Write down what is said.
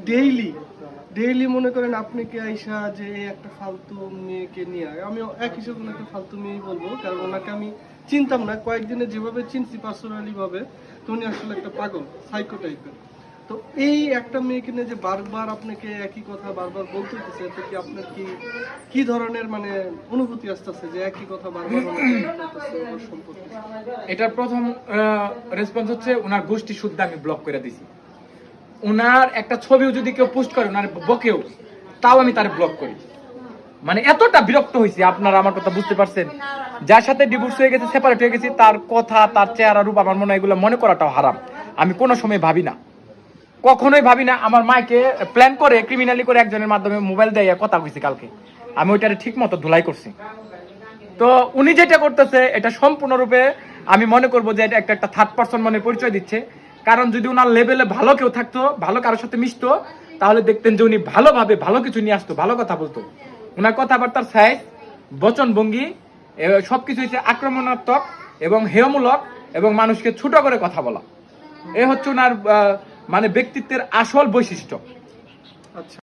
Daily daily মনে করেন আপনি কি আইসা যে এই একটা ফালতু মেয়েকে নিয়ে আমি এক হিসেবে ওনাকে ফালতু মেয়েই বলবো, কারণ ওনাকে আমি চিনতাম না, কয়েকদিনে যেভাবে চিনছি পার্সোনালি ভাবে, তো উনি আসলে একটা পাগল সাইকো টাইপের। তো এই একটা মেয়েকে নিয়ে যে বারবার আপনাকে একই কথা বারবার বলতে হচ্ছে, এতে কি আপনার কি ধরনের মানে অনুভূতি আসতেছে যে একই কথা বারবার ওনাকে বলতেছে ওর সম্পর্কে? এটার প্রথম রেসপন্স হচ্ছে ওনার গোষ্ঠী শুদ্ধ আমি ব্লক করে দিছি। ওনার একটা ছবিও যদি কেউ পোস্ট করে ওনার বকেও, তাও আমি তার ব্লক করি। মানে এতটা বিরক্ত হয়েছি, আপনারা আমার কথা বুঝতে পারছেন। যার সাথে ডিভোর্স হয়ে গেছে, সেপারেট হয়ে গেছি, তার কথা, তার চেহারা, রূপ আমার মনে হয় এগুলো মনে করাটাও হারাম। আমি কোনো সময় ভাবি না, কখনোই ভাবি না। আমার মাকে প্ল্যান করে ক্রিমিনালি করে একজনের মাধ্যমে মোবাইল দেয় কথা কইছি কালকে, আমি ওইটারে ঠিক মতো ধুলাই করছি। তো উনি যেটা করতেছে এটা সম্পূর্ণরূপে আমি মনে করবো যে এটা একটা থার্ড পার্সন মনে পরিচয় দিচ্ছে। কারণ যদি ওনার লেভেলে ভালো কেউ থাকতো, ভালো কারোর সাথে মিশতো, তাহলে দেখতেন যে উনি ভালোভাবে ভালো কিছু নিয়ে আসতো, ভালো কথা বলতো। ওনার কথাবার্তার সাইজ, বচনভঙ্গি সবকিছু হচ্ছে আক্রমণাত্মক এবং হেয়মূলক এবং মানুষকে ছোট করে কথা বলা। এ হচ্ছে ওনার মানে ব্যক্তিত্বের আসল বৈশিষ্ট্য। আচ্ছা।